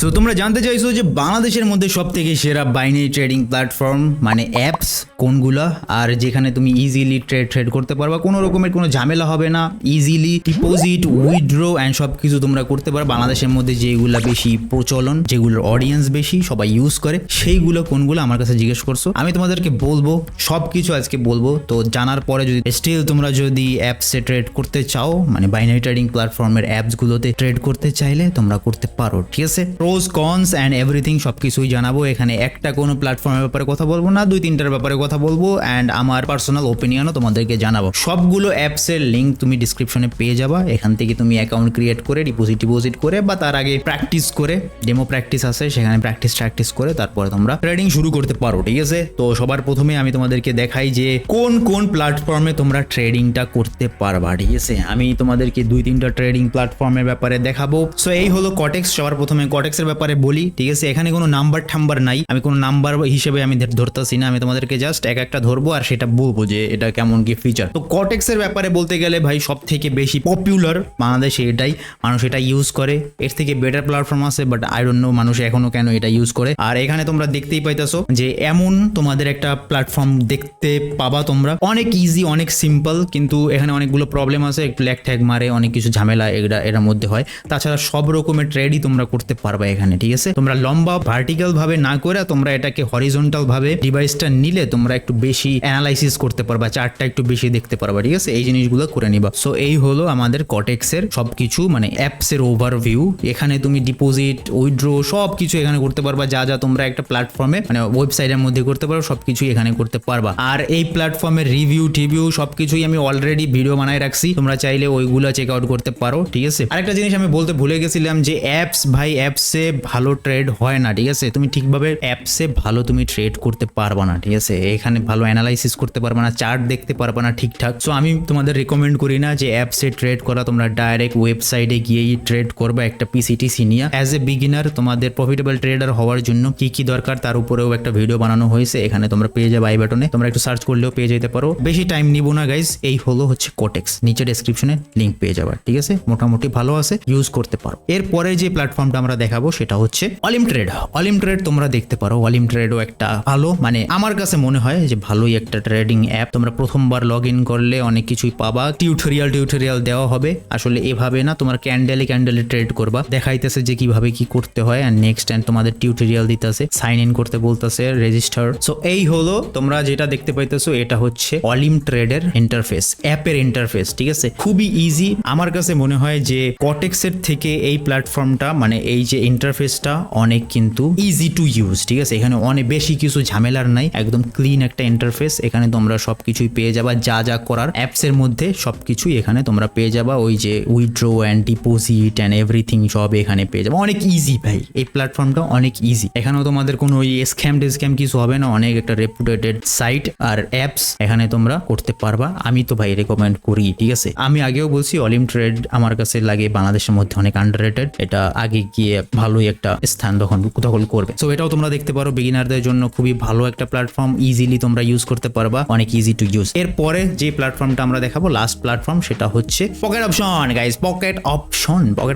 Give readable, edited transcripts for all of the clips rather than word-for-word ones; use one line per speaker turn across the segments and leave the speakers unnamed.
So তোমরা জানতে চাইছো যে বাংলাদেশের মধ্যে সবথেকে সেরা বাইনারি ট্রেডিং প্ল্যাটফর্ম মানে অ্যাপস কোনগুলা, আর যেখানে তুমি ইজিলি ট্রেড করতে পারবা, কোনো রকমের কোনো ঝামেলা হবে না, ইজিলি ডিপোজিট উইথড্র অ্যান্ড সব কিছু তোমরা করতে পারো। বাংলাদেশের মধ্যে যেগুলা বেশি প্রচলন, যেগুলোর অডিয়েন্স বেশি, সবাই ইউজ করে, সেইগুলো কোনগুলো আমার কাছে জিজ্ঞেস করছো। আমি তোমাদেরকে বলবো, সব কিছু আজকে বলবো। তো জানার পরে যদি স্টিল তোমরা যদি অ্যাপসে ট্রেড করতে চাও, মানে বাইনারি ট্রেডিং প্ল্যাটফর্মের অ্যাপসগুলোতে ট্রেড করতে চাইলে তোমরা করতে পারো, ঠিক আছে। প্রোজ কনস অ্যান্ড এভরিথিং সব কিছুই জানাবো। এখানে একটা কোনো প্ল্যাটফর্মের ব্যাপারে কথা বলবো না, 2-3টার ব্যাপারে কথা বলবো অ্যান্ড আমার পার্সোনাল ওপিনিয়নও তোমাদেরকে জানাবো। সবগুলো অ্যাপসের লিঙ্ক তুমি ডিসক্রিপশনে পেয়ে যাবা। এখান থেকে তুমি অ্যাকাউন্ট ক্রিয়েট করে ডিপোজিট করে বা তার আগে প্র্যাকটিস করে, ডেমো প্র্যাকটিস আছে সেখানে প্র্যাকটিস করে তারপরে তোমরা ট্রেডিং শুরু করতে পারো, ঠিক আছে। তো সবার প্রথমে আমি তোমাদেরকে দেখাই যে কোন কোন প্ল্যাটফর্মে তোমরা ট্রেডিংটা করতে পারবা, ঠিক আছে। আমি তোমাদেরকে 2-3টা ট্রেডিং প্ল্যাটফর্মের ব্যাপারে দেখাবো। সো এই হলো কটেক্স। সবার প্রথমে কটেক্সের ব্যাপারে বলি, ঠিক আছে। এখানে কোনো নাম্বার নাই, আমি কোনো নাম্বার হিসেবে আমি ধরতেছি না, আমি তোমাদেরকে জাস্ট একটা ধরবো আর সেটা বলবো যে এটা কেমন কি ফিচার। তো কটেক্সের ব্যাপারে বলতে গেলে ভাই সব থেকে বেশি পপুলার বাংলাদেশে এটাই, মানুষ এটা ইউজ করে। এর থেকে বেটার প্ল্যাটফর্ম আছে বাট আই ডোন্ট নো মানুষ এখনো কেন এটা ইউজ করে। আর এখানে তোমরা দেখতেই পাইতেছো যে এমন তোমাদের একটা প্ল্যাটফর্ম দেখতে পাবা তোমরা, অনেক ইজি, অনেক সিম্পল, কিন্তু এখানে অনেকগুলো প্রবলেম আছে, একটু ল্যাগ ট্যাগ মারে, অনেক কিছু ঝামেলা এর মধ্যে হয়। তাছাড়া সব রকমের ট্রেডই তোমরা করতে পারবা এখানে, ঠিক আছে। তোমরা লম্বা ভার্টিক্যাল ভাবে না করে তোমরা এটাকে হরিজন্টাল ভাবে ডিভাইসটা নিলে তোমরা একটু বেশি অ্যানালাইসিস করতে পারবা, চার্টটা একটু বেশি দেখতে পারবা, ঠিক আছে। এই জিনিসগুলো করে নিবা। সো এই হলো আমাদের কটেক্সের সবকিছু, মানে অ্যাপসের ওভারভিউ। এখানে তুমি ডিপোজিট উইথড্র সব কিছু এখানে করতে পারবা, যা যা তোমরা একটা প্ল্যাটফর্মে মানে ওয়েবসাইটের মধ্যে করতে পারো সবকিছু এখানে করতে পারবা। আর এই প্ল্যাটফর্মের রিভিউ সবকিছুই আমি অলরেডি ভিডিও বানায় রাখছি, তোমরা চাইলে ওইগুলো চেক আউট করতে পারো, ঠিক আছে। আরেকটা জিনিস আমি বলতে ভুলে গেছিলাম যে অ্যাপসে ভালো ট্রেড হয় না, ঠিক আছে। তুমি ঠিকভাবে অ্যাপসে ভালো তুমি ট্রেড করতে পারবা না, ঠিক আছে। এখানে ভালো অ্যানালাইসিস করতে পারবা না, চার্ট দেখতে পারবা না ঠিকঠাক। সো আমি তোমাদের রিকমেন্ড করি না যে অ্যাপসে ট্রেড করা, তোমরা ডাইরেক্ট ওয়েবসাইটে গিয়েই ট্রেড করবা একটা পিসিটিসি নিয়ে। অ্যাজ এ বিগিনার তোমাদের প্রফিটেবল ট্রেডার হওয়ার জন্য কি কি দরকার তার উপরেও একটা ভিডিও বানানো হয়েছে, এখানে তোমরা পেয়ে যাবে আই বাটনে, তোমরা একটু সার্চ করলেও পেয়ে যেতে পারো। বেশি টাইম নিব না গাইজ। এই হচ্ছে কটেক্স, নিচে ডেসক্রিপশনে লিঙ্ক পেয়ে যাবে, ঠিক আছে। মোটামুটি ভালো আছে, ইউজ করতে পারো। এরপরে যে প্ল্যাটফর্মটা আমরা দেখাবো সেটা হচ্ছে অলিম ট্রেড। তোমরা দেখতে পারো অলিম ট্রেডও একটা ভালো, মানে আমার কাছে মনে হয় যে ভালোই একটা ট্রেডিং অ্যাপ। তোমরা প্রথমবার লগ ইন করলে অনেক কিছুই পাবা, টিউটোরিয়াল দেওয়া হবে। আসলে এভাবে না, তোমার ক্যান্ডেলে ট্রেড করবা, দেখাইতেছে যে কিভাবে কি করতে হয়, আর নেক্সট টাইম তোমাদের টিউটোরিয়াল দিতেছে, সাইন ইন করতে বলতেছে, রেজিস্টার। সো এই হলো তোমরা যেটা দেখতে পাইতেছো, এটা হচ্ছে অলিম ট্রেডের ইন্টারফেস, অ্যাপের ইন্টারফেস, ঠিক আছে। খুবই ইজি। আমার কাছে মনে হয় যে কটেক্সের থেকে এই প্ল্যাটফর্মটা, মানে এই যে ইন্টারফেসটা অনেক কিন্তু ইজি টু ইউজ, ঠিক আছে। এখানে অনেক বেশি কিছু ঝামেলার নাই, একদম ক্লিন একটা ইন্টারফেস। এখানে তোমরা সবকিছুই পেয়ে যাবা, যা করার অ্যাপসের মধ্যে সবকিছুই এখানে তোমরা পেয়ে যাবা। ওই যে withdraw and deposit and everything সব এখানে পেয়ে যাবো। অনেক ইজি ভাই, এই প্ল্যাটফর্মটা অনেক ইজি। এখানেও তোমাদের কোনো ওই স্ক্যাম কিছু হবে না, অনেক একটা রেপুটেটেড সাইট আর অ্যাপস এখানে তোমরা করতে পারবা। আমি তো ভাই রেকমেন্ড করি, ঠিক আছে। আমি আগেও বলছি অলিম ট্রেড আমার কাছে লাগে বাংলাদেশের মধ্যে অনেক আন্ডাররেটেড, এটা আগে গিয়ে ভালোই একটা স্থান দখল করবে। সো এটাও তোমরা দেখতে পারো, বিগিনারদের জন্য খুবই ভালো একটা প্ল্যাটফর্ম, ইজিলি তোমরা ইউজ করতে পারবা, অনেক ইজি টু ইউজ। এরপরে যে প্ল্যাটফর্মটা আমরা দেখাবো, লাস্ট প্ল্যাটফর্ম, সেটা হচ্ছে পকেট অপশন গাইস। পকেট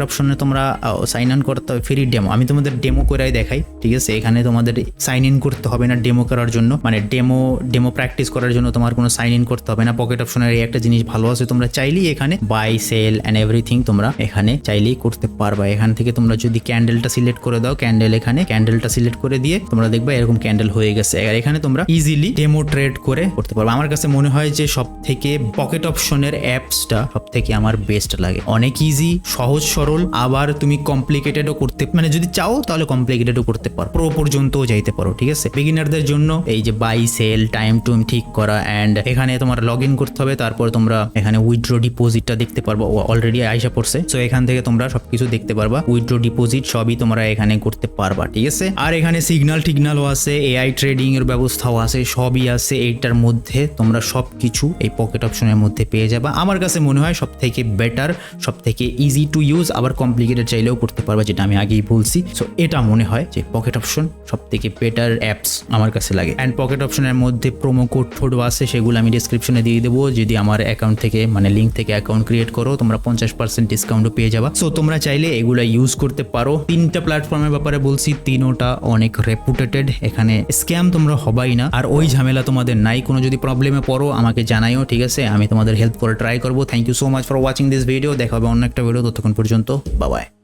অপশনে তোমরা সাইন ইন করতে হবে, ফ্রি ডেমো। আমি তোমাদের ডেমো করে দেখাই, ঠিক আছে। এখানে তোমাদের সাইন ইন করতে হবে না ডেমো করার জন্য, মানে ডেমো প্র্যাকটিস করার জন্য তোমার কোনো সাইন ইন করতে হবে না। পকেট অপশনের এই একটা জিনিস ভালো আছে, তোমরা চাইলেই এখানে বাই সেল এন্ড এভরিথিং তোমরা এখানে চাইলেই করতে পারবা। এখান থেকে তোমরা যদি ক্যান্ডেলটা সিলেক্ট করে দাও, ক্যান্ডেলটা সিলেক্ট করে দিয়ে তোমরা দেখবা এরকম ক্যান্ডেল হয়ে গেছে। আর এখানে তোমরা ইজিলি ডেমো ট্রেড করে করতে পারবে। আমার কাছে মনে হয় যে সব থেকে পকেট অপশনের অ্যাপসটা সব থেকে আমার বেস্ট লাগে, অনেক ইজি, সহজ সরল। আবার তুমি কমপ্লিকেটেডও করতে, মানে যদি চাও তাহলে কমপ্লিকেটেডও করতে পারো, প্রো পর্যন্তও যাইতে পারো, ঠিক আছে। বিগিনারদের জন্য এই যে বাই সেল টাইম টুম ঠিক করা, অ্যান্ড এখানে তোমার লগ ইন করতে হবে, তারপর তোমরা এখানে উইথড্র ডিপোজিটটা দেখতে পারবা, অলরেডি আইসা পড়ছে। সো এখান থেকে তোমরা সবকিছু দেখতে পারবা, উইথড্র ডিপোজিট সবই তোমরা এখানে করতে পারবা, ঠিক আছে। আর এখানে সিগনালও আছে, এআই ট্রেডিং এর ব্যবস্থাও আছে, সবই আছে এইটার মধ্যে। তোমরা সবকিছু এই পকেট অপশনের মধ্যে পেয়ে যাবা। আমার কাছে মনে হয় সব থেকে বেটার, সব থেকে ইজি টু ইউজ, আবার কমপ্লিকেটেড চাইলেও করতে পারবা, যেটা আমি আগেই বলছি। সো এটা মনে হয় যে পকেট অপশন সব থেকে বেটার অ্যাপস আমার কাছে লাগে। অ্যান্ড পকেট অপশনের মধ্যে প্রোমো কোড আছে, সেগুলো আমি ডিসক্রিপশনে দিয়ে দেবো। যদি আমার অ্যাকাউন্ট থেকে, মানে লিঙ্ক থেকে অ্যাকাউন্ট ক্রিয়েট করো, তোমরা 50% ডিসকাউন্টও পেয়ে যাবা। সো তোমরা চাইলে এগুলো ইউজ করতে পারো। তিনটা প্ল্যাটফর্মের ব্যাপারে বলছি, তিনোটা অনেক রেপুটেটেড, এখানে স্ক্যাম তোমরা হবাই না, আর ওই ঝামেলা তোমাদের নাই। কোনো যদি প্রবলেমে পড়ো আমাকে জানাইও, ঠিক আছে, আমি তোমাদের হেল্প করে ট্রাই করবো। Thank you so much for watching this video, দেখা হবে অন্য একটা ভিডিও, ততক্ষণ পর্যন্ত বাই বাই।